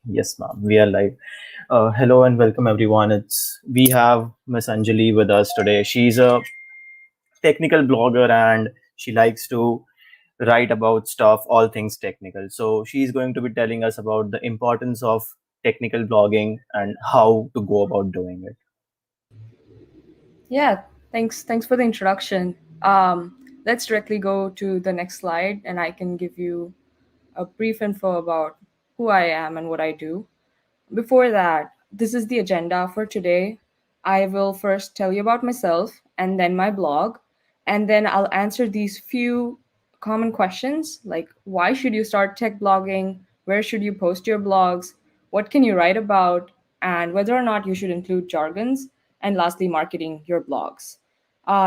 Yes, ma'am. We are live. Hello and welcome, everyone. We have Miss Anjali with us today. She's a technical blogger and she likes to write about stuff, all things technical. So she's going to be telling us about the importance of technical blogging and how to go about doing it. Yeah, thanks for the introduction. Let's directly go to the next slide, and I can give you a brief info about who I am and what I do. Before that, this is the agenda for today. I will first tell you about myself and then my blog, and then I'll answer these few common questions like why should you start tech blogging, where should you post your blogs, what can you write about, and whether or not you should include jargons, and lastly, marketing your blogs.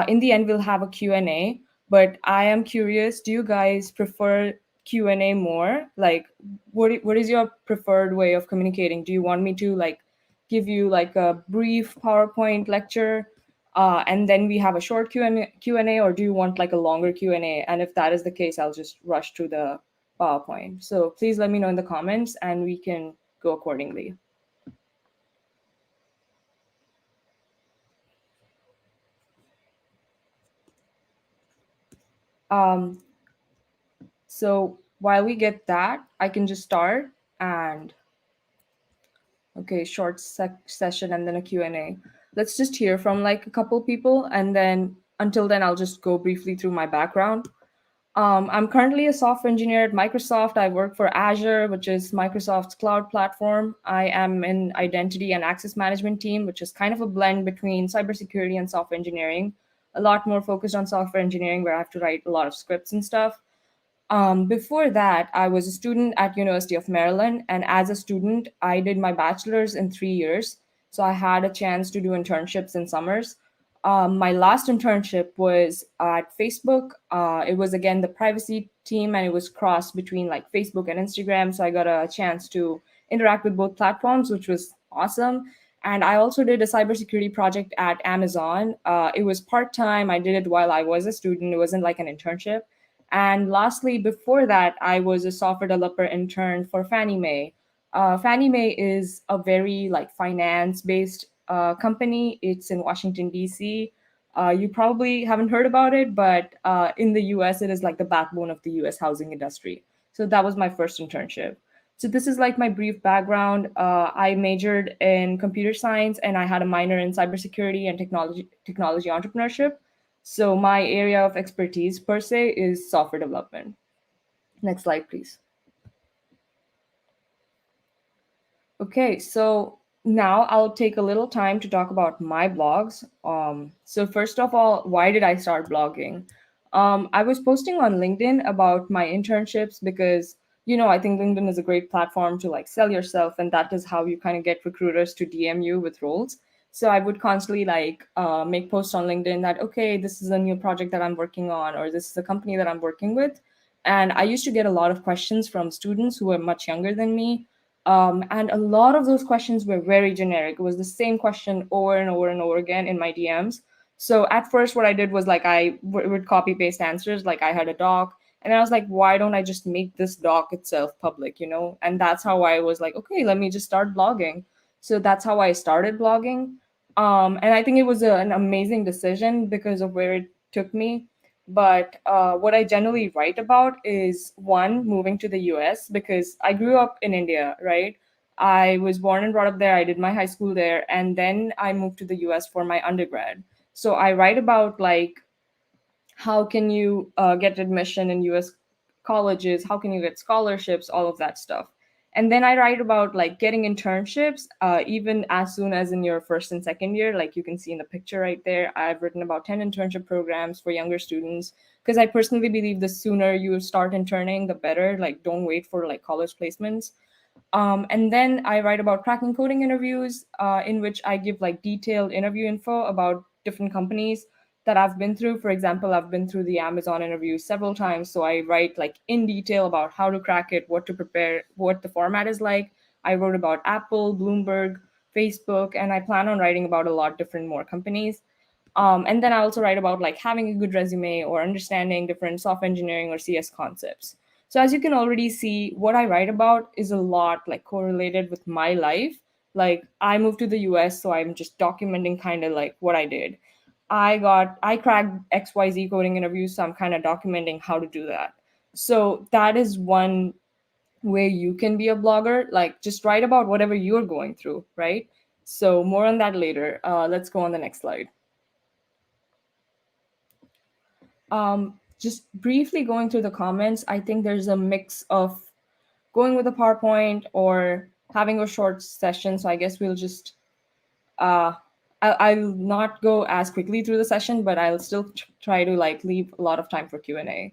In the end, we'll have a Q&A, but I am curious, do you guys prefer Q&A more? Like, what is your preferred way of communicating? Do you want me to like give you like a brief PowerPoint lecture, and then we have a short Q&A, or do you want like a longer Q&A? And if that is the case, I'll just rush to the PowerPoint. So please let me know in the comments, and we can go accordingly. Um, so while we get that, I can just start and okay, short session and then a Q&A. Let's just hear from like a couple people, and then until then I'll just go briefly through my background. I'm currently a software engineer at Microsoft. I work for Azure, which is Microsoft's cloud platform. I am in identity and access management team, which is kind of a blend between cybersecurity and software engineering. A lot more focused on software engineering, where I have to write a lot of scripts and stuff. Before that, I was a student at University of Maryland, and as a student, I did my bachelor's in 3 years. So I had a chance to do internships in summers. My last internship was at Facebook. It was again the privacy team, and it was crossed between like Facebook and Instagram. So I got a chance to interact with both platforms, which was awesome. And I also did a cybersecurity project at Amazon. It was part time. I did it while I was a student. It wasn't like an internship. And lastly, before that, I was a software developer intern for Fannie Mae. Fannie Mae is a very like finance-based company. It's in Washington D.C. You probably haven't heard about it, but in the U.S., it is like the backbone of the U.S. housing industry. So that was my first internship. So this is like my brief background. I majored in computer science, and I had a minor in cybersecurity and technology entrepreneurship. So my area of expertise per se is software development. Next slide, please. Okay, so now I'll take a little time to talk about my blogs. So first of all, why did I start blogging? I was posting on LinkedIn about my internships because, I think LinkedIn is a great platform to like sell yourself, and that is how you kind of get recruiters to DM you with roles. So I would constantly like make posts on LinkedIn that, okay, this is a new project that I'm working on, or this is a company that I'm working with. And I used to get a lot of questions from students who were much younger than me, and a lot of those questions were very generic. It was the same question over and over and over again in my DMs. So at first, what I did was like would copy paste answers. Like I had a doc, and I was like, why don't I just make this doc itself public? And that's how I was like, okay, let me just start blogging. So that's how I started blogging. And I think it was an amazing decision because of where it took me. But what I generally write about is one, moving to the US because I grew up in India, right? I was born and brought up there. I did my high school there. And then I moved to the US for my undergrad. So I write about like how can you get admission in US colleges, how can you get scholarships, all of that stuff. And then I write about like getting internships even as soon as in your first and second year. Like you can see in the picture right there, I've written about 10 internship programs for younger students because I personally believe the sooner you start interning the better. Like don't wait for like college placements. And then I write about cracking coding interviews, in which I give like detailed interview info about different companies that I've been through. For example, I've been through the Amazon interview several times, so I write like in detail about how to crack it, what to prepare, what the format is like. I wrote about Apple, Bloomberg, Facebook, and I plan on writing about a lot different more companies. And then I also write about like having a good resume or understanding different software engineering or CS concepts. So as you can already see, what I write about is a lot like correlated with my life. Like I moved to the US, so I'm just documenting kind of like what I did. I cracked XYZ coding interviews, so I'm kind of documenting how to do that. So that is one way you can be a blogger. Like just write about whatever you're going through, right? So more on that later. Let's go on the next slide. Just briefly going through the comments, I think there's a mix of going with a PowerPoint or having a short session. So I guess we'll just uh, I'll not go as quickly through the session, but I'll still try to like leave a lot of time for Q&A.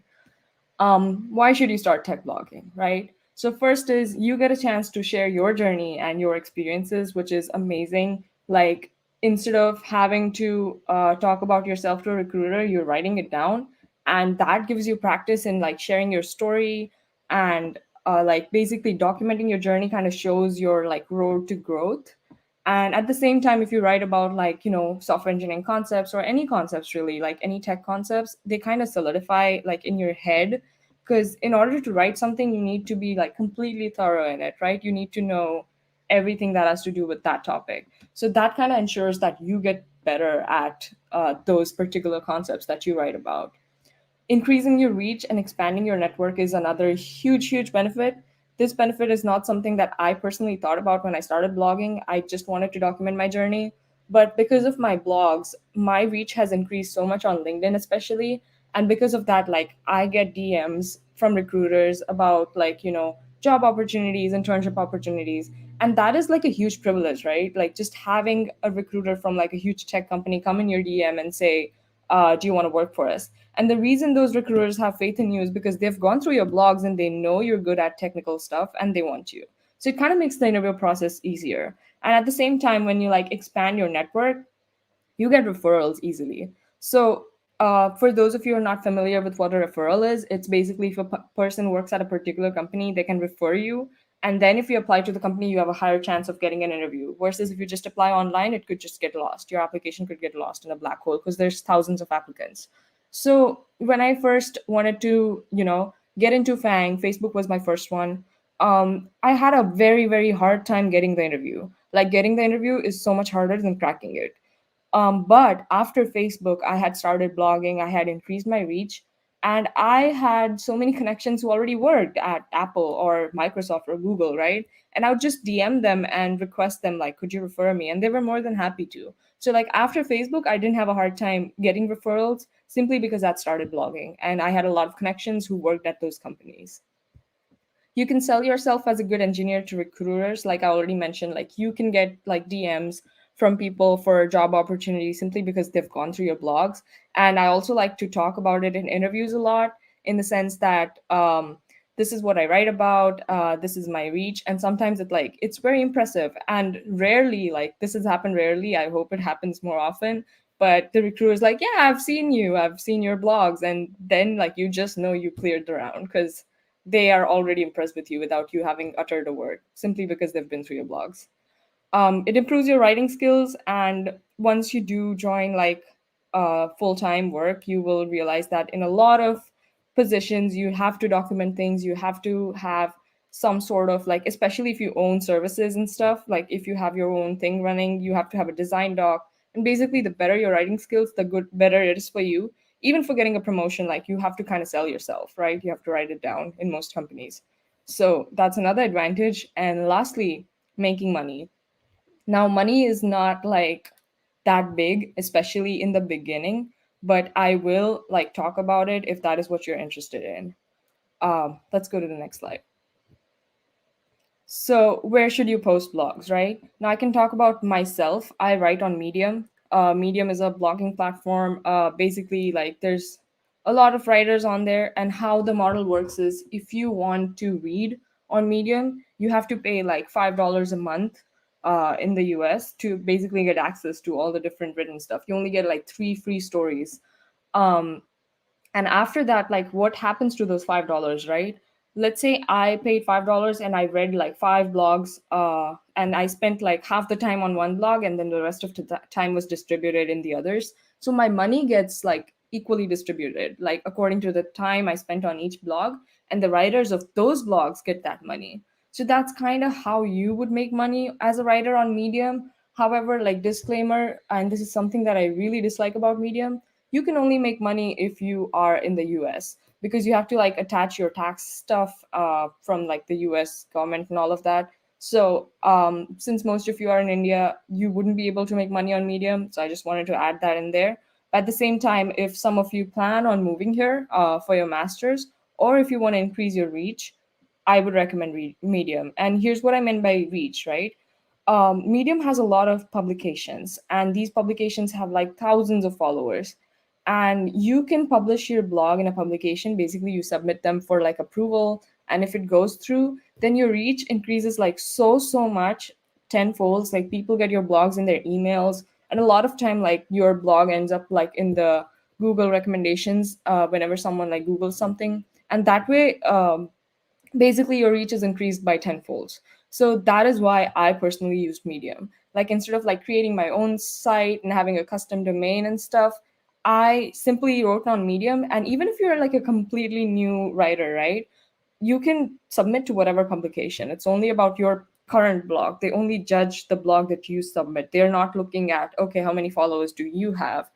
Why should you start tech blogging, right? So first is you get a chance to share your journey and your experiences, which is amazing. Like instead of having to talk about yourself to a recruiter, you're writing it down, and that gives you practice in like sharing your story and like basically documenting your journey. Kind of shows your like road to growth. And at the same time, if you write about like software engineering concepts or any concepts, really like any tech concepts, they kind of solidify like in your head, because in order to write something you need to be like completely thorough in it, right? You need to know everything that has to do with that topic. So that kind of ensures that you get better at those particular concepts that you write about. Increasing your reach and expanding your network is another huge benefit. This benefit is not something that I personally thought about when I started blogging. I just wanted to document my journey. But because of my blogs, my reach has increased so much on LinkedIn, especially. And because of that, like I get DMs from recruiters about like, job opportunities, internship opportunities. And that is like a huge privilege, right? Like just having a recruiter from like a huge tech company come in your DM and say, do you want to work for us? And the reason those recruiters have faith in you is because they've gone through your blogs and they know you're good at technical stuff and they want you. So it kind of makes the interview process easier. And at the same time, when you like expand your network, you get referrals easily. So, for those of you who are not familiar with what a referral is, it's basically if a person works at a particular company, they can refer you. And then if you apply to the company, you have a higher chance of getting an interview. Versus if you just apply online, it could just get lost. Your application could get lost in a black hole because there's thousands of applicants. So when I first wanted to, get into FANG, Facebook was my first one. I had a very hard time getting the interview. Like getting the interview is so much harder than cracking it. But after Facebook, I had started blogging, I had increased my reach, and I had so many connections who already worked at Apple or Microsoft or Google, right? And I would just DM them and request them, like, could you refer me? And they were more than happy to. So, like, after Facebook, I didn't have a hard time getting referrals simply because I started blogging and I had a lot of connections who worked at those companies. You can sell yourself as a good engineer to recruiters, like I already mentioned. Like you can get like DMs from people for job opportunities simply because they've gone through your blogs. And I also like to talk about it in interviews a lot, in the sense that this is what I write about, this is my reach. And sometimes it's very impressive, and rarely, like this has happened rarely, I hope it happens more often. But the recruiter's like, yeah, I've seen your blogs, and then like you just know you cleared the round because they are already impressed with you without you having uttered a word, simply because they've been through your blogs. It improves your writing skills, and once you do join like full-time work, you will realize that in a lot of positions you have to document things. You have to have some sort of like, especially if you own services and stuff, like if you have your own thing running, you have to have a design doc. And basically the better your writing skills, the good better it is for you. Even for getting a promotion, like you have to kind of sell yourself, right? You have to write it down in most companies. So that's another advantage. And lastly, making money. Now, money is not like that big, especially in the beginning, but I will like talk about it if that is what you're interested in. Let's go to the next slide. So, where should you post blogs, right? Now, I can talk about myself. I write on Medium. Medium is a blogging platform. Basically, like, there's a lot of writers on there, and how the model works is if you want to read on Medium, you have to pay like $5 a month in the US to basically get access to all the different written stuff. You only get like 3 free stories. Um, and after that, like what happens to those $5, right? Let's say I paid $5 and I read like 5 blogs, and I spent like half the time on one blog and then the rest of the time was distributed in the others. So my money gets like equally distributed, like according to the time I spent on each blog, and the writers of those blogs get that money. So that's kind of how you would make money as a writer on Medium. However, like disclaimer, and this is something that I really dislike about Medium, you can only make money if you are in the US, because you have to like attach your tax stuff from like the US government and all of that. So since most of you are in India, you wouldn't be able to make money on Medium. So I just wanted to add that in there. At the same time, if some of you plan on moving here for your masters, or if you want to increase your reach, I would recommend Medium. And here's what I meant by reach, right? Medium has a lot of publications, and these publications have like thousands of followers. And you can publish your blog in a publication. Basically, you submit them for like approval, and if it goes through, then your reach increases like so much, tenfolds. Like people get your blogs in their emails, and a lot of time, like your blog ends up like in the Google recommendations whenever someone like Googles something, and that way basically your reach is increased by tenfolds. So that is why I personally used Medium. Like instead of like creating my own site and having a custom domain and stuff, I simply wrote on Medium. And even if you're like a completely new writer, right, you can submit to whatever publication. It's only about your current blog. They only judge the blog that you submit. They're not looking at, okay, how many followers do you have,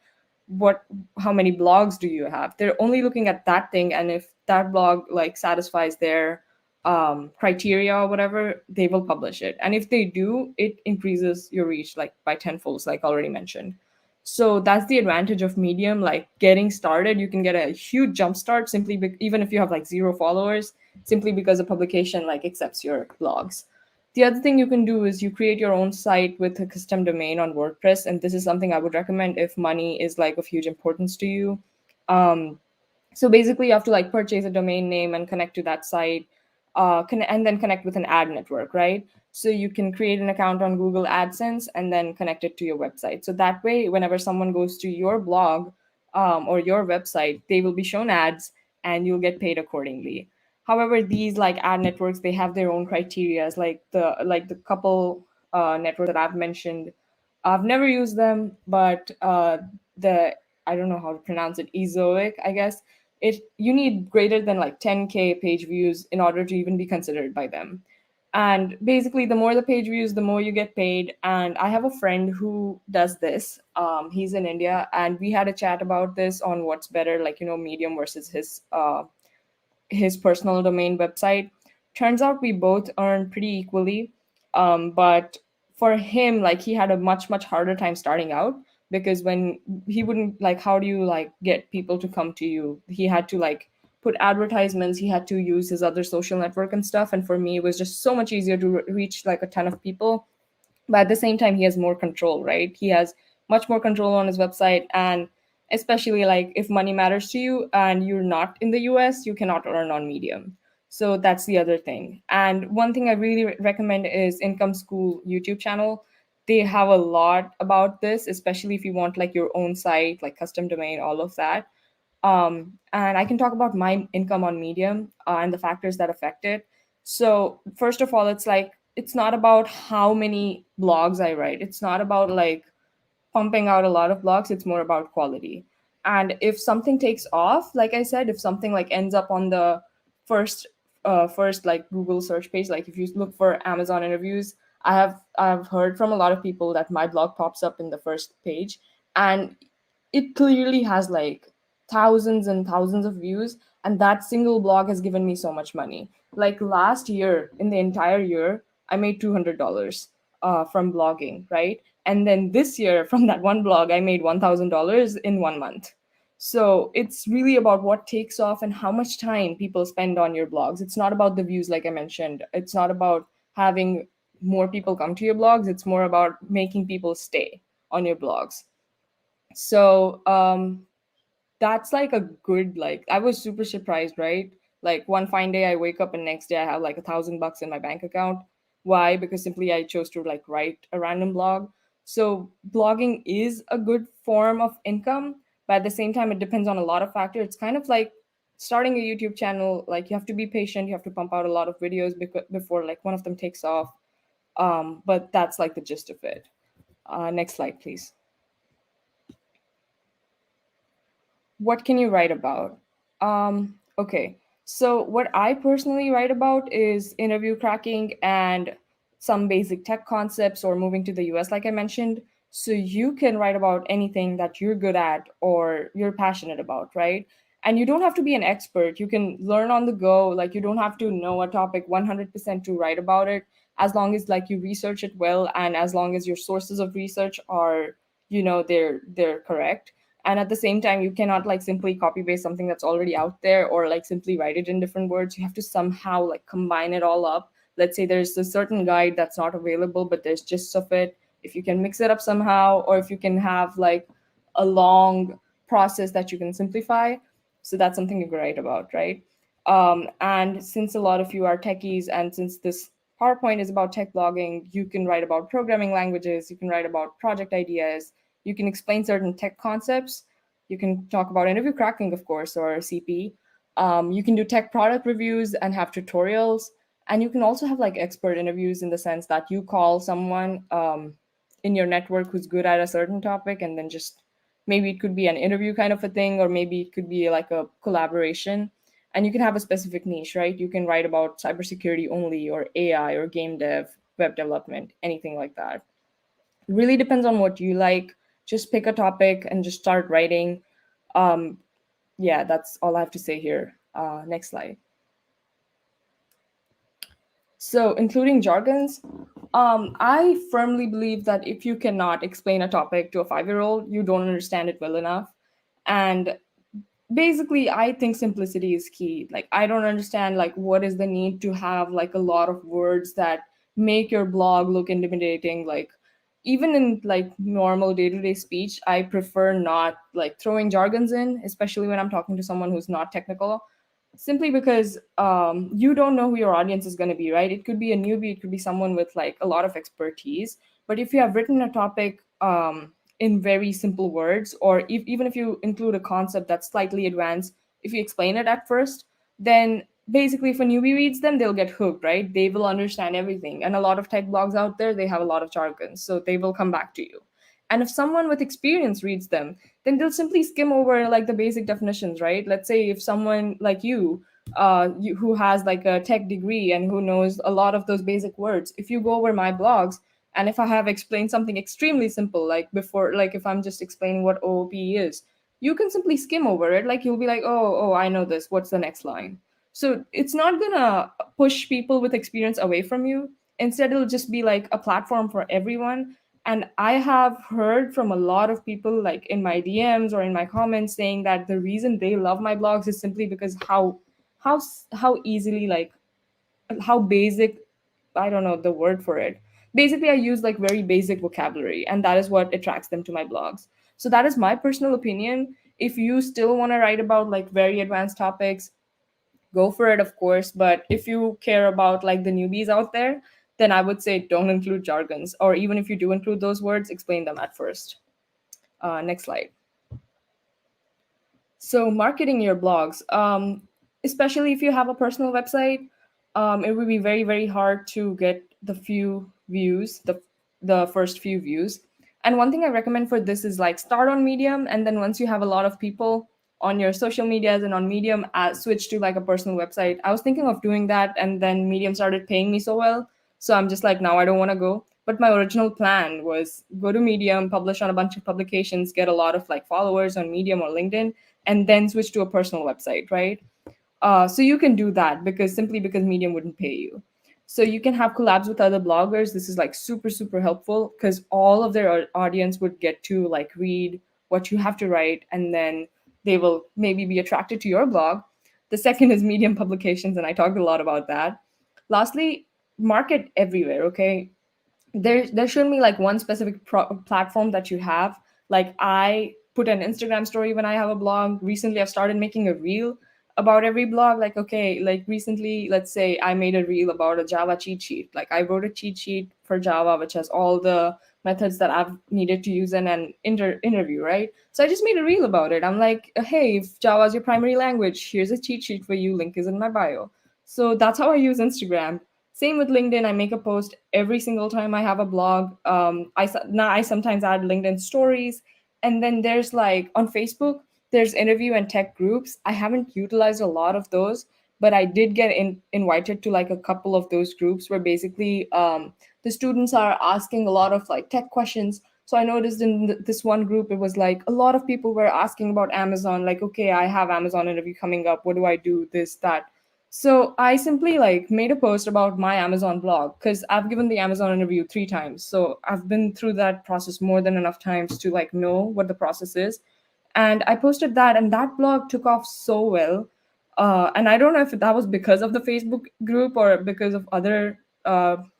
what, how many blogs do you have. They're only looking at that thing, and if that blog like satisfies their criteria or whatever, they will publish it. And if they do, it increases your reach like by tenfolds, like already mentioned. So that's the advantage of Medium. Like getting started, you can get a huge jump start simply even if you have like zero followers, simply because a publication like accepts your blogs. The other thing you can do is you create your own site with a custom domain on WordPress, and this is something I would recommend if money is like of huge importance to you. Um, so basically, you have to like purchase a domain name and connect to that site, and then connect with an ad network, right? So you can create an account on Google AdSense and then connect it to your website. So that way, whenever someone goes to your blog or your website, they will be shown ads and you'll get paid accordingly. However, these like ad networks, they have their own criterias. Like the couple networks that I've mentioned, I've never used them, but the I don't know how to pronounce it, Ezoic, I guess. It you need greater than like 10K page views in order to even be considered by them. And basically, the more the page views, the more you get paid. And I have a friend who does this. He's in India, and we had a chat about this on what's better, like Medium versus his personal domain website. Turns out we both earn pretty equally. But for him, like he had a much harder time starting out, because when he wouldn't like, how do you like get people to come to you? He had to like put advertisements, he had to use his other social network and stuff. And for me, it was just so much easier to reach like a ton of people. But at the same time, he has more control, right? He has much more control on his website. And especially like if money matters to you and you're not in the US, you cannot earn on Medium. So that's the other thing. And one thing I really recommend is Income School YouTube channel. They have a lot about this, especially if you want like your own site, like custom domain, all of that. And I can talk about my income on Medium and the factors that affect it. So first of all, it's like it's not about how many blogs I write. It's not about like pumping out a lot of blogs. It's more about quality. And if something takes off, like I said, if something like ends up on the first first like Google search page, like if you look for Amazon interviews, I've heard from a lot of people that my blog pops up in the first page, and it clearly has like thousands and thousands of views, and that single blog has given me so much money. Like last year, in the entire year, I made $200 from blogging, right? And then this year, from that one blog, I made $1,000 in 1 month. So it's really about what takes off and how much time people spend on your blogs. It's not about the views, like I mentioned. It's not about having more people come to your blogs. It's more about making people stay on your blogs. So that's like a good, like I was super surprised, right? Like one fine day I wake up and next day I have like $1,000 in my bank account. Why? Because simply I chose to like write a random blog. So blogging is a good form of income, but at the same time it depends on a lot of factors. It's kind of like starting a YouTube channel. Like you have to be patient, you have to pump out a lot of videos before like one of them takes off. But that's like the gist of it. Next slide, please. What can you write about? Okay. So what I personally write about is interview cracking and some basic tech concepts or moving to the US, like I mentioned. So you can write about anything that you're good at or you're passionate about, right? And you don't have to be an expert. You can learn on the go. Like you don't have to know a topic 100% to write about it, as long as like you research it well and as long as your sources of research are, they're correct. And at the same time, you cannot like simply copy paste something that's already out there or like simply write it in different words. You have to somehow like combine it all up. Let's say there's a certain guide that's not available but there's gist of it. If you can mix it up somehow, or if you can have like a long process that you can simplify, so that's something you can write about, right? And since a lot of you are techies, and since this PowerPoint is about tech blogging, you can write about programming languages, you can write about project ideas, you can explain certain tech concepts. You can talk about interview cracking, of course, or CP. You can do tech product reviews and have tutorials. And you can also have like expert interviews in the sense that you call someone in your network who's good at a certain topic, and then just maybe it could be an interview kind of a thing, or maybe it could be like a collaboration. And you can have a specific niche, right? You can write about cybersecurity only, or AI, or game dev, web development, anything like that. Really depends on what you like. Just pick a topic and just start writing. um yeah, that's all I have to say here. Next slide. So including jargons, I firmly believe that if you cannot explain a topic to a 5-year-old, you don't understand it well enough. And basically, I think simplicity is key. Like I don't understand like what is the need to have like a lot of words that make your blog look intimidating. Like even in like normal day-to-day speech, I prefer not like throwing jargons in, especially when I'm talking to someone who's not technical, simply because you don't know who your audience is going to be, right? It could be a newbie, it could be someone with like a lot of expertise. But if you have written a topic in very simple words, or even if you include a concept that's slightly advanced, if you explain it at first, then basically if a newbie reads them, they'll get hooked, right? They will understand everything. And a lot of tech blogs out there, they have a lot of jargon, so they will come back to you. And if someone with experience reads them, then they'll simply skim over like the basic definitions, right? Let's say if someone like you who has like a tech degree and who knows a lot of those basic words, if you go over my blogs, and if I have explained something extremely simple, like before, like if I'm just explaining what OOP is, you can simply skim over it. Like you'll be like, oh, I know this. What's the next line? So it's not gonna push people with experience away from you. Instead, it'll just be like a platform for everyone. And I have heard from a lot of people, like in my DMs or in my comments, saying that the reason they love my blogs is simply because how easily, like how basic, I don't know the word for it. Basically, I use like very basic vocabulary, and that is what attracts them to my blogs. So that is my personal opinion. If you still want to write about like very advanced topics, go for it, of course. But if you care about like the newbies out there, then I would say don't include jargons, or even if you do include those words, explain them at first. Next slide. So marketing your blogs, especially if you have a personal website, it would be very very hard to get the few views, the first few views. And one thing I recommend for this is like start on Medium, and then once you have a lot of people on your social medias and on Medium, switch to like a personal website. I was thinking of doing that, and then Medium started paying me so well, so I'm just like, now I don't want to go. But my original plan was go to Medium, publish on a bunch of publications, get a lot of like followers on Medium or LinkedIn, and then switch to a personal website, right? So you can do that because simply because Medium wouldn't pay you. So you can have collabs with other bloggers. This is like super super helpful because all of their audience would get to like read what you have to write, and then they will maybe be attracted to your blog. The second is Medium publications, and I talked a lot about that. Lastly, market everywhere. Okay, there shouldn't be like one specific platform that you have. Like I put an Instagram story when I have a blog. Recently I've started making a reel about every blog. Like okay, like recently, let's say I made a reel about a Java cheat sheet. Like I wrote a cheat sheet for Java which has all the methods that I've needed to use in an interview, right? So I just made a reel about it. I'm like, hey, if Java is your primary language, here's a cheat sheet for you, link is in my bio. So that's how I use Instagram. Same with LinkedIn. I make a post every single time I have a blog. Now I sometimes add LinkedIn stories, and then there's like on Facebook. There's interview and tech groups. I haven't utilized a lot of those, but I did get invited to like a couple of those groups where basically the students are asking a lot of like tech questions. So I noticed in this one group, it was like a lot of people were asking about Amazon, like, okay, I have Amazon interview coming up. What do I do? This, that. So I simply like made a post about my Amazon blog because I've given the Amazon interview 3 times. So I've been through that process more than enough times to like know what the process is. And I posted that, and that blog took off so well. And I don't know if that was because of the Facebook group or because of other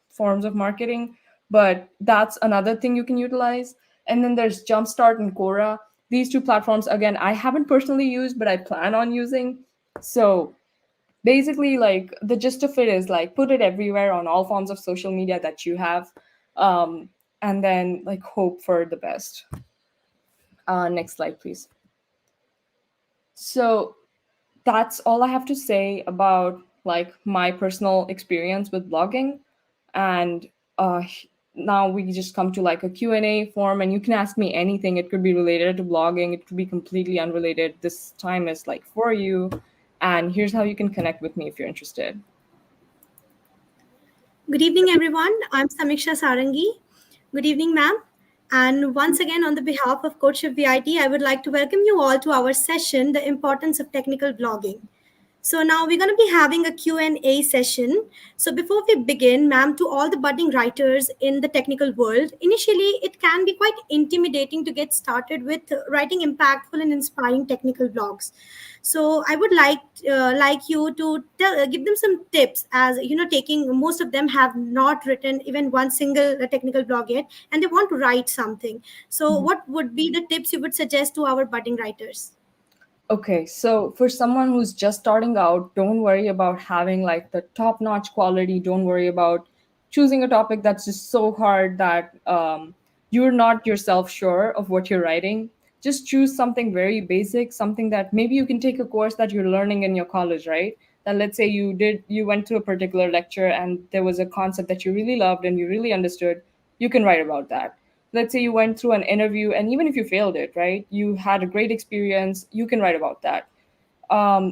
forms of marketing, but that's another thing you can utilize. And then there's Jumpstart and Quora. These two platforms, again, I haven't personally used, but I plan on using. So basically, like the gist of it is like put it everywhere on all forms of social media that you have, um, and then like hope for the best. Next slide, please. So that's all I have to say about like my personal experience with blogging. And uh, now we just come to like a Q&A form, and you can ask me anything. It could be related to blogging, it could be completely unrelated. This time is like for you, and here's how you can connect with me if you're interested. Good evening, everyone. I'm Samiksha Sarangi. Good evening, ma'am. And once again, on the behalf of CodeChef-VIT, I would like to welcome you all to our session, The Importance of Technical Blogging. So now we're going to be having a Q&A session. So before we begin, ma'am, to all the budding writers in the technical world, initially it can be quite intimidating to get started with writing impactful and inspiring technical blogs. So I would like you to give them some tips, as you know, taking most of them have not written even one single technical blog yet, and they want to write something. So what would be the tips you would suggest to our budding writers? Okay, so for someone who's just starting out, don't worry about having like the top notch quality. Don't worry about choosing a topic that's just so hard that you're not yourself sure of what you're writing. Just choose something very basic, something that maybe you can take a course that you're learning in your college, right? That let's say you went to a particular lecture and there was a concept that you really loved and you really understood, you can write about that. Let's say you went through an interview, and even if you failed it, right, you had a great experience, you can write about that.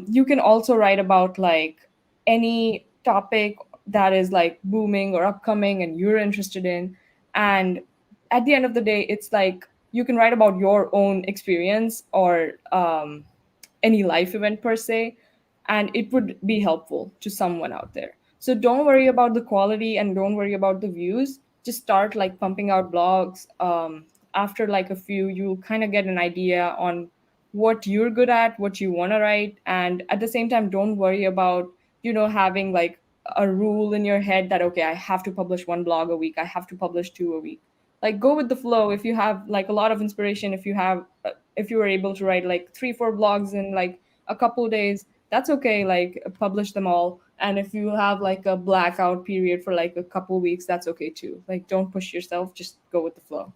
You can also write about like any topic that is like booming or upcoming and you're interested in. And at the end of the day, it's like you can write about your own experience or any life event per se, and it would be helpful to someone out there. So don't worry about the quality and don't worry about the views. Just start like pumping out blogs. After like a few, you'll kind of get an idea on what you're good at, what you want to write. And at the same time, don't worry about, having like a rule in your head that, okay, I have to publish one blog a week, I have to publish two a week. Like go with the flow. If you have like a lot of inspiration, if you were able to write like 3 4 blogs in like a couple days, that's okay. Like publish them all. And if you have like a blackout period for like a couple weeks, that's okay too. Like don't push yourself, just go with the flow.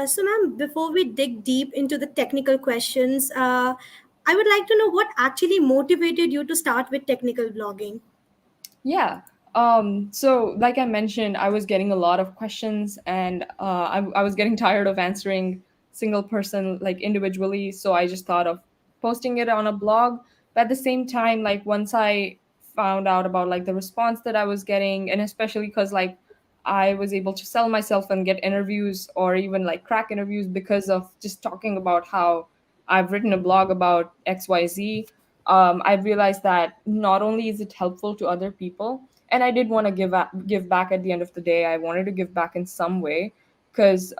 So, ma'am, before we dig deep into the technical questions, I would like to know what actually motivated you to start with technical blogging. Yeah. So like I mentioned, I was getting a lot of questions, and I was getting tired of answering single person like individually. So I just thought of posting it on a blog. But at the same time, like once I found out about like the response that I was getting, and especially because like I was able to sell myself and get interviews or even like crack interviews because of just talking about how I've written a blog about XYZ. I realized that not only is it helpful to other people, and I did want to give back at the end of the day. I wanted to give back in some way because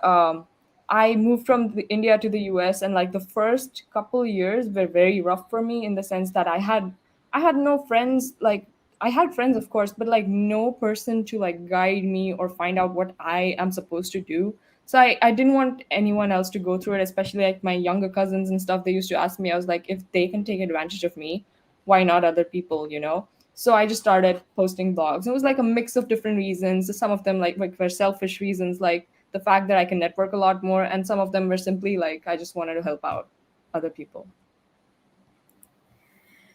I moved from India to the US, and like the first couple years were very rough for me in the sense that I had no friends. Like I had friends, of course, but like no person to like guide me or find out what I am supposed to do. So I didn't want anyone else to go through it, especially like my younger cousins and stuff. They used to ask me, I was like, if they can take advantage of me, why not other people? So I just started posting blogs. It was like a mix of different reasons. Some of them like were selfish reasons, like the fact that I can network a lot more, and some of them were simply like I just wanted to help out other people.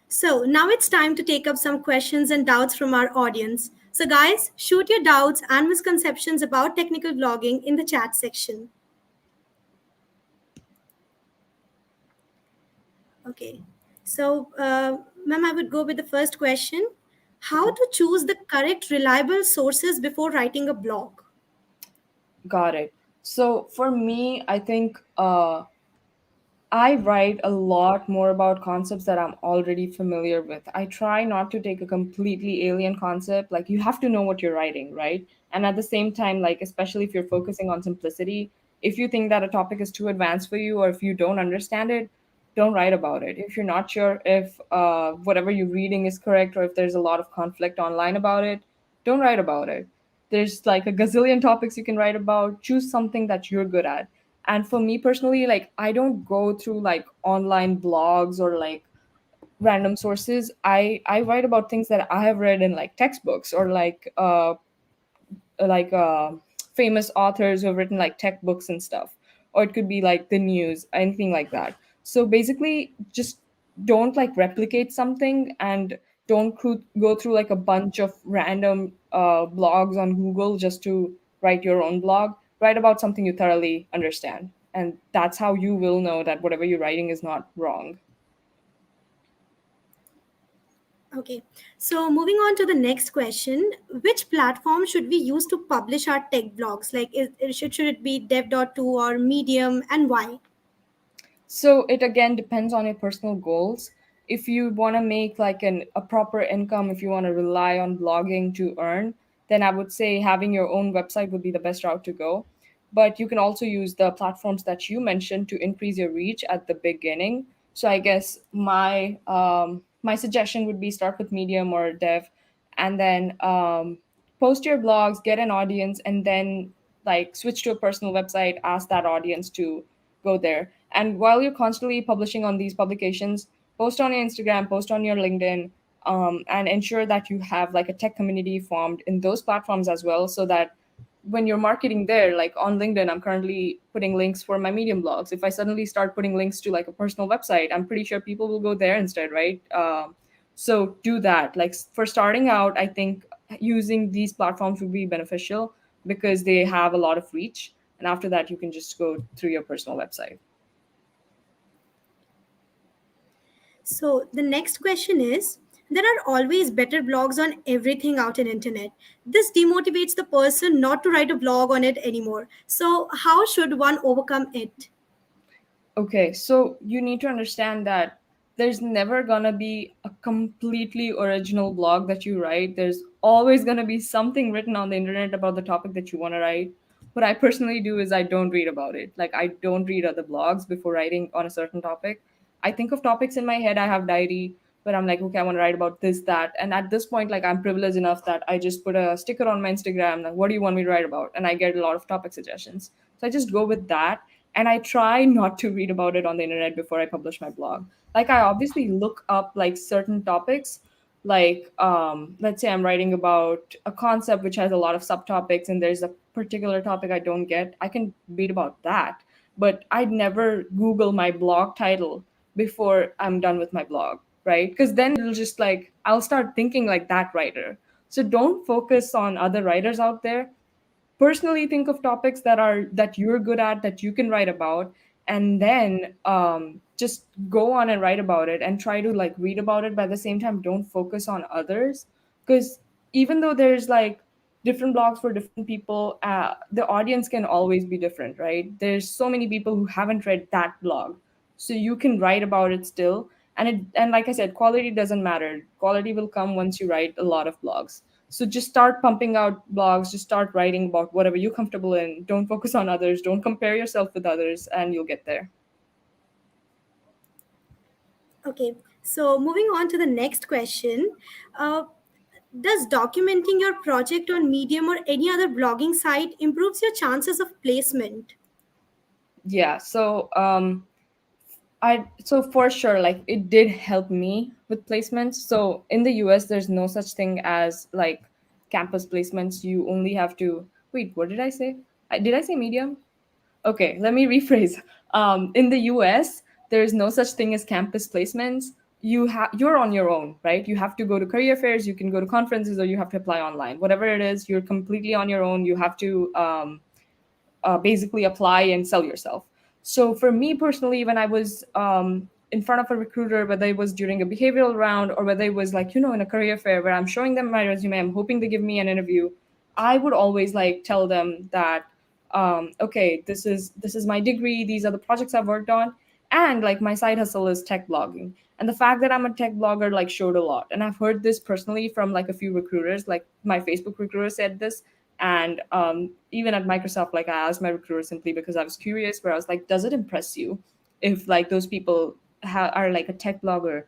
So, now it's time to take up some questions and doubts from our audience. So, guys, shoot your doubts and misconceptions about technical blogging in the chat section. Okay. So, ma'am, I would go with the first question. How to choose the correct reliable sources before writing a blog? Got it. So for me, I think I write a lot more about concepts that I'm already familiar with. I try not to take a completely alien concept. Like, you have to know what you're writing, right? And at the same time, like, especially if you're focusing on simplicity, if you think that a topic is too advanced for you or if you don't understand it, don't write about it. If you're not sure if whatever you're reading is correct or if there's a lot of conflict online about it, don't write about it. There's like a gazillion topics you can write about. Choose something that you're good at. And for me personally, like, I don't go through like online blogs or like random sources. I write about things that I have read in like textbooks or like famous authors who have written like tech books and stuff, or it could be like the news, anything like that. So basically, just don't like replicate something, and don't go through like a bunch of random blogs on Google just to write your own blog. Write about something you thoroughly understand, and that's how you will know that whatever you're writing is not wrong. Okay. So, moving on to the next question, which platform should we use to publish our tech blogs? Like, should it be dev.to or Medium, and why? So it again depends on your personal goals. If you want to make like a proper income, if you want to rely on blogging to earn, then I would say having your own website would be the best route to go. But you can also use the platforms that you mentioned to increase your reach at the beginning. So I guess my suggestion would be start with Medium or Dev, and then post your blogs, get an audience, and then like switch to a personal website, ask that audience to go there. And while you're constantly publishing on these publications, post on your Instagram, post on your LinkedIn, and ensure that you have like a tech community formed in those platforms as well, so that when you're marketing there, like on LinkedIn, I'm currently putting links for my Medium blogs. If I suddenly start putting links to like a personal website, I'm pretty sure people will go there instead, right? So do that. Like for starting out, I think using these platforms would be beneficial because they have a lot of reach. And after that, you can just go through your personal website. So, the next question is, there are always better blogs on everything out in internet. This demotivates the person not to write a blog on it anymore. So, how should one overcome it? Okay, so you need to understand that there's never gonna be a completely original blog that you write. There's always gonna be something written on the internet about the topic that you wanna write. What I personally do is I don't read about it. Like, I don't read other blogs before writing on a certain topic. I think of topics in my head, I have diary where I'm like, okay, I wanna write about this, that. And at this point, like, I'm privileged enough that I just put a sticker on my Instagram, like, what do you want me to write about? And I get a lot of topic suggestions. So I just go with that, and I try not to read about it on the internet before I publish my blog. Like, I obviously look up like certain topics, like let's say I'm writing about a concept which has a lot of subtopics and there's a particular topic I don't get, I can read about that. But I'd never Google my blog title before I'm done with my blog, right? Because then it'll just like I'll start thinking like that writer. So don't focus on other writers out there. Personally think of topics that you're good at, that you can write about, and then just go on and write about it and try to like read about it, but at the same time don't focus on others. Because even though there's like different blogs for different people, the audience can always be different, right? There's so many people who haven't read that blog, so you can write about it still. And like I said, quality doesn't matter. Quality will come once you write a lot of blogs. So just start pumping out blogs, just start writing about whatever you're comfortable in. Don't focus on others, don't compare yourself with others, and you'll get there. Okay, so moving on to the next question. Uh, does documenting your project on Medium or any other blogging site improves your chances of placement? Yeah, so for sure, like, it did help me with placements. So in the US there's no such thing as like campus placements. You only have to wait, what did I say? Did I say Medium? Okay, let me rephrase. In the US, there's no such thing as campus placements. You're on your own, right? You have to go to career fairs, you can go to conferences, or you have to apply online. Whatever it is, you're completely on your own. You have to basically apply and sell yourself. So for me personally, when I was in front of a recruiter, whether it was during a behavioral round or whether it was like, in a career fair where I'm showing them my resume, I'm hoping they give me an interview, I would always like tell them that, okay, this is my degree, these are the projects I've worked on, and like my side hustle is tech blogging. And the fact that I'm a tech blogger like showed a lot. And I've heard this personally from like a few recruiters, like my Facebook recruiter said this. And even at Microsoft, like I asked my recruiter simply because I was curious, where I was like, does it impress you if like those people are like a tech blogger?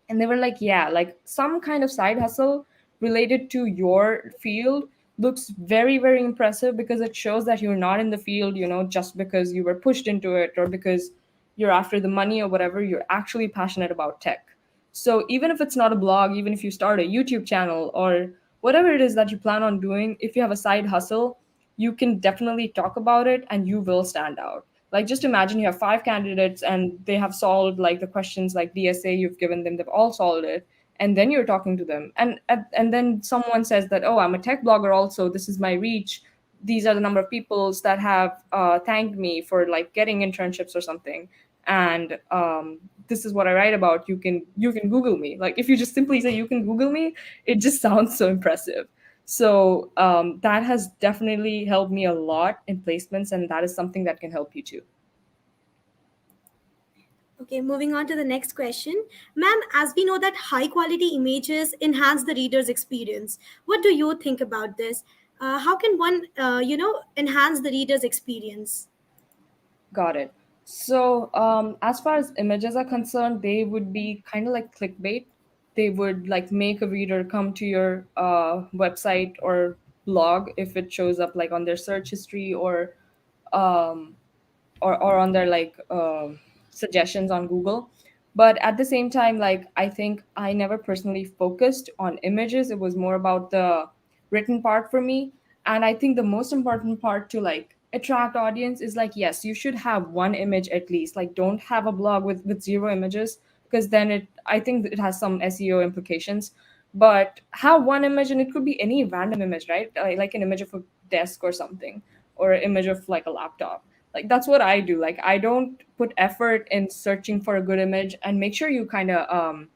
And they were like, yeah, like some kind of side hustle related to your field looks very, very impressive, because it shows that you're not in the field, just because you were pushed into it or because you're after the money or whatever. You're actually passionate about tech. So even if it's not a blog, even if you start a YouTube channel or whatever it is that you plan on doing, if you have a side hustle, you can definitely talk about it and you will stand out. Like, just imagine you have five candidates and they have solved like the questions like DSA you've given them, they've all solved it. And then you're talking to them. And then someone says that, oh, I'm a tech blogger also. This is my reach. These are the number of peoples that have thanked me for like getting internships or something. And this is what I write about. You can Google me. Like, if you just simply say you can Google me, it just sounds so impressive. So that has definitely helped me a lot in placements, and that is something that can help you too. Okay, moving on to the next question. Ma'am, as we know that high quality images enhance the reader's experience, what do you think about this? How can one, enhance the reader's experience? Got it. So, as far as images are concerned, they would be kind of like clickbait. They would like make a reader come to your website or blog if it shows up like on their search history, um, or on their like suggestions on Google. But at the same time, like I think I never personally focused on images. It was more about the written part for me. And I think the most important part to like attract audience is like, yes, you should have one image at least. Like, don't have a blog with zero images, because then I think it has some SEO implications. But have one image, and it could be any random image, right? Like an image of a desk or something, or an image of like a laptop. Like, that's what I do. Like, I don't put effort in searching for a good image, and make sure you kind of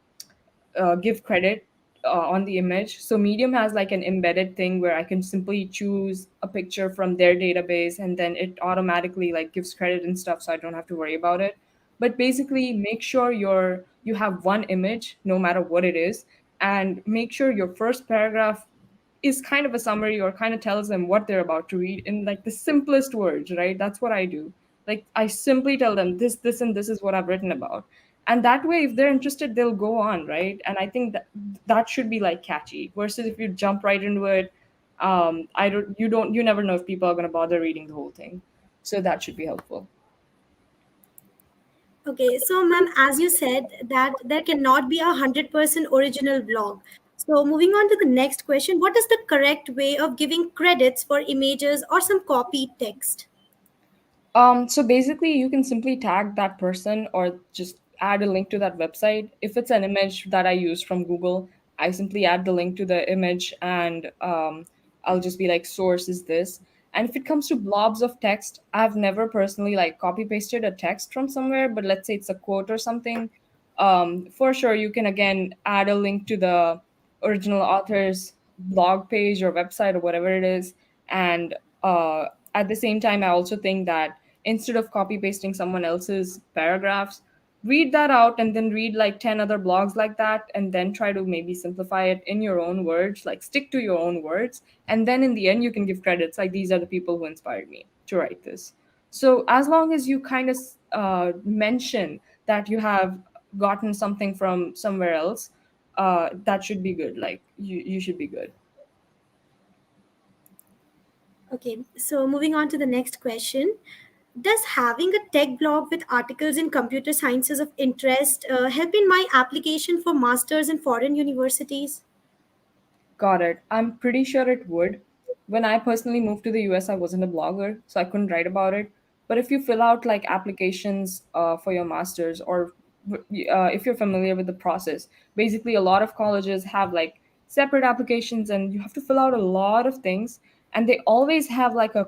give credit on the image. So Medium has like an embedded thing where I can simply choose a picture from their database, and then it automatically like gives credit and stuff, so I don't have to worry about it. But basically, make sure you have one image no matter what it is, and make sure your first paragraph is kind of a summary or kind of tells them what they're about to read in like the simplest words, right? That's what I do. Like, I simply tell them this and this is what I've written about. And that way, if they're interested, they'll go on, right? And I think that should be like catchy, versus if you jump right into it. You never know if people are going to bother reading the whole thing. So that should be helpful. Okay, so ma'am, as you said that there cannot be 100% original blog. So moving on to the next question, what is the correct way of giving credits for images or some copied text? So basically, you can simply tag that person or just add a link to that website. If it's an image that I use from Google, I simply add the link to the image, and I'll just be like, source is this. And if it comes to blobs of text, I've never personally like copy pasted a text from somewhere, but let's say it's a quote or something. For sure, you can again add a link to the original author's blog page or website or whatever it is. And at the same time, I also think that instead of copy pasting someone else's paragraphs, read that out and then read like 10 other blogs like that, and then try to maybe simplify it in your own words, like stick to your own words. And then in the end, you can give credits like, these are the people who inspired me to write this. So as long as you kind of mention that you have gotten something from somewhere else, that should be good. Like, you should be good. Okay, so moving on to the next question. Does having a tech blog with articles in computer sciences of interest help in my application for masters in foreign universities? Got it. I'm pretty sure it would. When I personally moved to the US, I wasn't a blogger, so I couldn't write about it. But if you fill out like applications for your master's, or if you're familiar with the process, basically a lot of colleges have like separate applications, and you have to fill out a lot of things. And they always have like a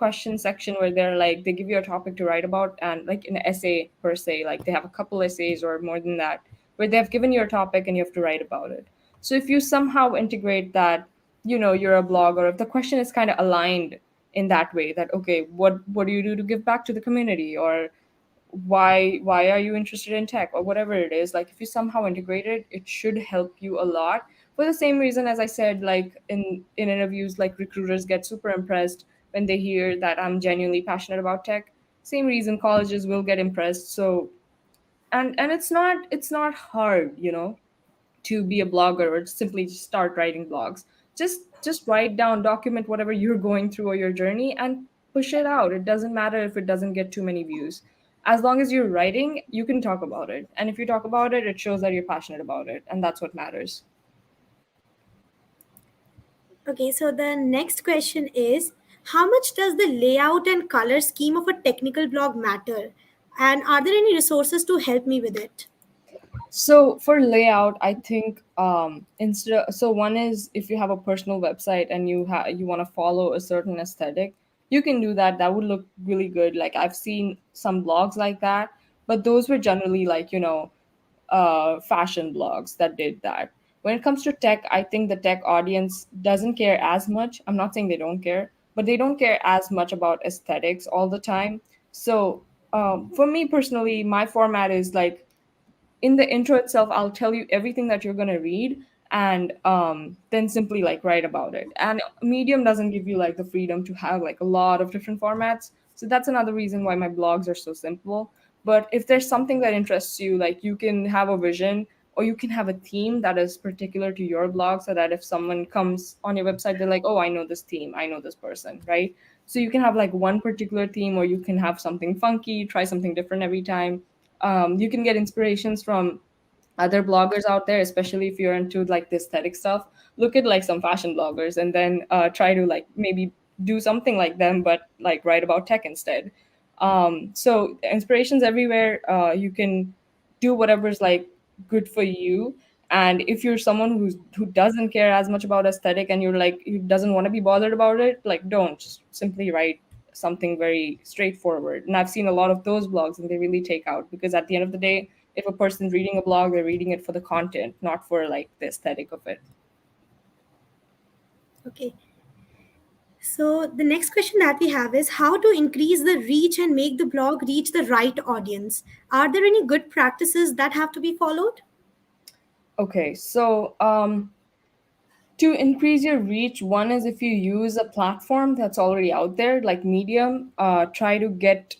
question section where they're like they give you a topic to write about, and like an essay per se, like they have a couple essays or more than that, where they have given you a topic and you have to write about it. So if you somehow integrate that, you're a blogger, if the question is kind of aligned in that way, that okay, what do you do to give back to the community, or why are you interested in tech, or whatever it is, like if you somehow integrate it, it should help you a lot. For the same reason as I said, like in interviews, like recruiters get super impressed when they hear that I'm genuinely passionate about tech. Same reason colleges will get impressed. So, and it's not hard, to be a blogger or simply just start writing blogs. Just write down, document whatever you're going through or your journey, and push it out. It doesn't matter if it doesn't get too many views. As long as you're writing, you can talk about it. And if you talk about it, it shows that you're passionate about it, and that's what matters. Okay, so the next question is, how much does the layout and color scheme of a technical blog matter? And are there any resources to help me with it? So for layout, I think one is if you have a personal website and you want to follow a certain aesthetic, you can do that. That would look really good. Like I've seen some blogs like that, but those were generally like, fashion blogs that did that. When it comes to tech, I think the tech audience doesn't care as much. I'm not saying they don't care, but they don't care as much about aesthetics all the time. So for me personally, my format is like, in the intro itself, I'll tell you everything that you're going to read, and then simply like write about it. And Medium doesn't give you like the freedom to have like a lot of different formats. So that's another reason why my blogs are so simple. But if there's something that interests you, like you can have a vision, or you can have a theme that is particular to your blog, so that if someone comes on your website, they're like, oh, I know this theme, I know this person, right? So you can have like one particular theme, or you can have something funky, try something different every time. You can get inspirations from other bloggers out there, especially if you're into like the aesthetic stuff. Look at like some fashion bloggers, and then try to like maybe do something like them, but like write about tech instead. So inspirations everywhere. You can do whatever's like good for you. And if you're someone who doesn't care as much about aesthetic, and you're like, who doesn't want to be bothered about it, like don't, just simply write something very straightforward. And I've seen a lot of those blogs, and they really take out, because at the end of the day, if a person's reading a blog, they're reading it for the content, not for like the aesthetic of it. Okay, so the next question that we have is how to increase the reach and make the blog reach the right audience. Are there any good practices that have to be followed? Okay, so to increase your reach, one is if you use a platform that's already out there, like Medium, try to get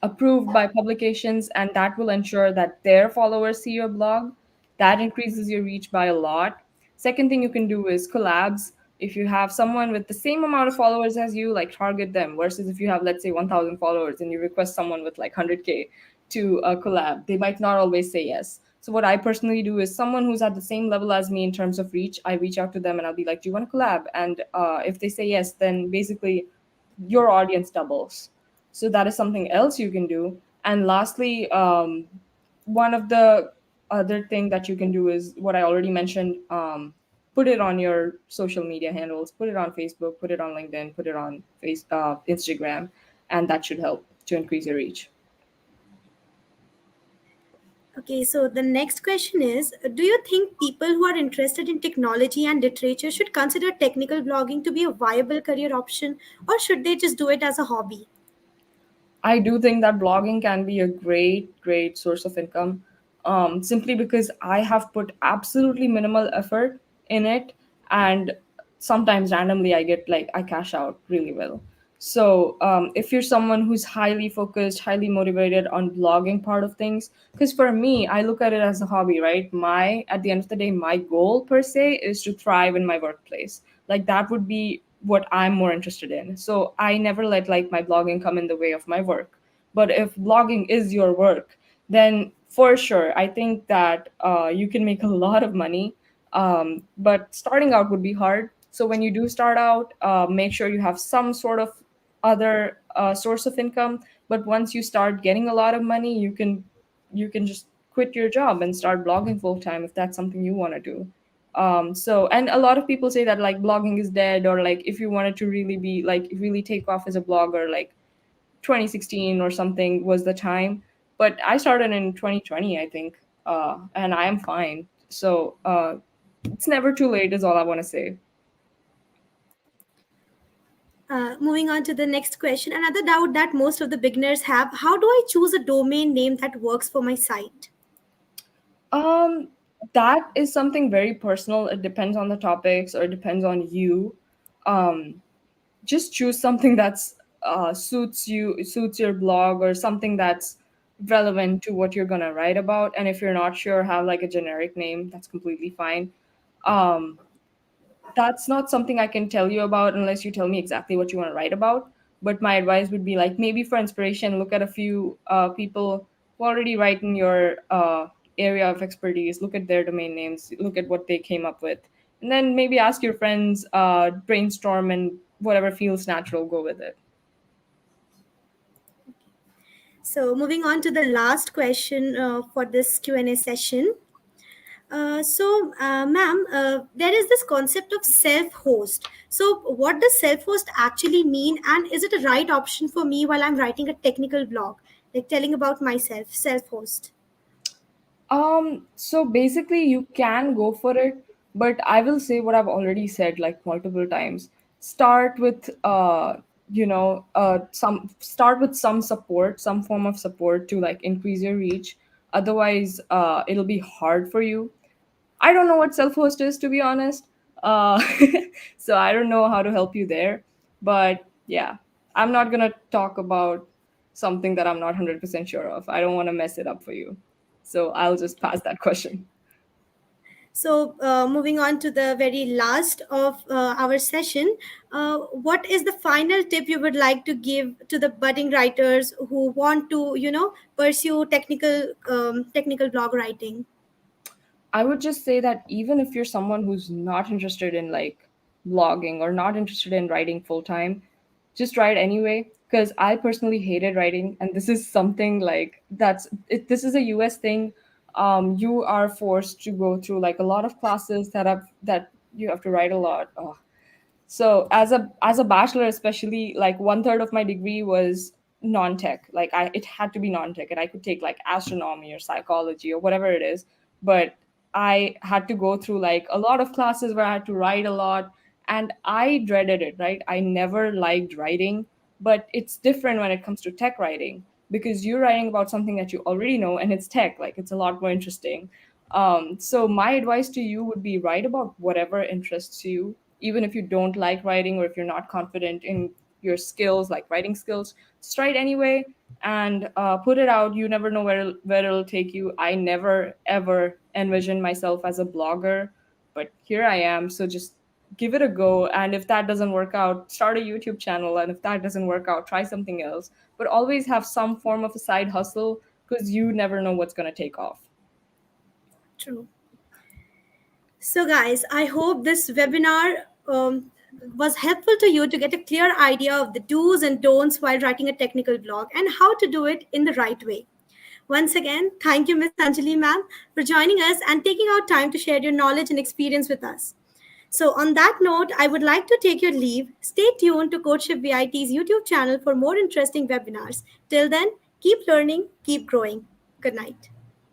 approved by publications, and that will ensure that their followers see your blog. That increases your reach by a lot. Second thing you can do is collabs. If you have someone with the same amount of followers as you, like target them, versus if you have, let's say, 1,000 followers and you request someone with like 100K to collab, they might not always say yes. So what I personally do is, someone who's at the same level as me in terms of reach, I reach out to them and I'll be like, do you want to collab? And if they say yes, then basically your audience doubles. So that is something else you can do. And lastly, one of the other thing that you can do is what I already mentioned. Put it on your social media handles, put it on Facebook, put it on LinkedIn, put it on Instagram, and that should help to increase your reach. Okay, so the next question is, do you think people who are interested in technology and literature should consider technical blogging to be a viable career option, or should they just do it as a hobby? I do think that blogging can be a great source of income, simply because I have put absolutely minimal effort in it, and sometimes randomly I get like I cash out really well. So if you're someone who's highly focused, highly motivated on blogging part of things, because for me, I look at it as a hobby, right? My At the end of the day, my goal per se is to thrive in my workplace. Like that would be what I'm more interested in. So I never let like my blogging come in the way of my work. But if blogging is your work, then for sure, I think that you can make a lot of money. But starting out would be hard. So when you do start out, make sure you have some sort of other source of income. But once you start getting a lot of money, you can just quit your job and start blogging full time if that's something you want to do. So, and a lot of people say that like blogging is dead, or like if you wanted to really be like really take off as a blogger, like 2016 or something was the time. But I started in 2020, I think, and I am fine. So it's never too late, is all I want to say. Moving on to the next question. Another doubt that most of the beginners have: how do I choose a domain name that works for my site? Um, that is something very personal. It depends on the topics, or it depends on you. Um, just choose something that's suits you, suits your blog, or something that's relevant to what you're gonna write about. And if you're not sure, have like a generic name. That's completely fine. Um, that's not something I can tell you about unless you tell me exactly what you want to write about. But my advice would be like maybe for inspiration, look at a few people who already write in your area of expertise. Look at their domain names. Look at what they came up with, and then maybe ask your friends, brainstorm, and whatever feels natural, go with it. So, moving on to the last question for this Q&A session. Ma'am, there is this concept of self-host. So, what does self-host actually mean, and is it a right option for me while I'm writing a technical blog, like telling about myself, self-host? So basically you can go for it, but I will say what I've already said like multiple times. Start with some support, some form of support to like increase your reach. Otherwise, it'll be hard for you. I don't know what self-host is, to be honest. Uh, so I don't know how to help you there. But yeah, I'm not gonna talk about something that I'm not 100% sure of. I don't want to mess it up for you. So I'll just pass that question. So, moving on to the very last of our session, what is the final tip you would like to give to the budding writers who want to, pursue technical blog writing? I would just say that even if you're someone who's not interested in like blogging or not interested in writing full time, just write anyway. Because I personally hated writing, and this is something like this is a US thing. You are forced to go through like a lot of classes that you have to write a lot. Oh, so as a bachelor, especially, like one third of my degree was non-tech. Like it had to be non-tech, and I could take like astronomy or psychology or whatever it is. But I had to go through like a lot of classes where I had to write a lot, and I dreaded it. Right, I never liked writing, but it's different when it comes to tech writing because you're writing about something that you already know, and it's tech. Like it's a lot more interesting. So my advice to you would be write about whatever interests you, even if you don't like writing or if you're not confident in your skills, like writing skills. Just write anyway and put it out. You never know where it'll take you. I never ever envisioned myself as a blogger, but here I am. So just give it a go. And if that doesn't work out, start a YouTube channel. And if that doesn't work out, try something else. But always have some form of a side hustle because you never know what's going to take off. True. So, guys, I hope this webinar was helpful to you to get a clear idea of the do's and don'ts while writing a technical blog and how to do it in the right way. Once again, thank you, Miss Anjali ma'am, for joining us and taking out time to share your knowledge and experience with us. So, on that note, I would like to take your leave. Stay tuned to CodeChef-VIT's YouTube channel for more interesting webinars. Till then, keep learning, keep growing. Good night.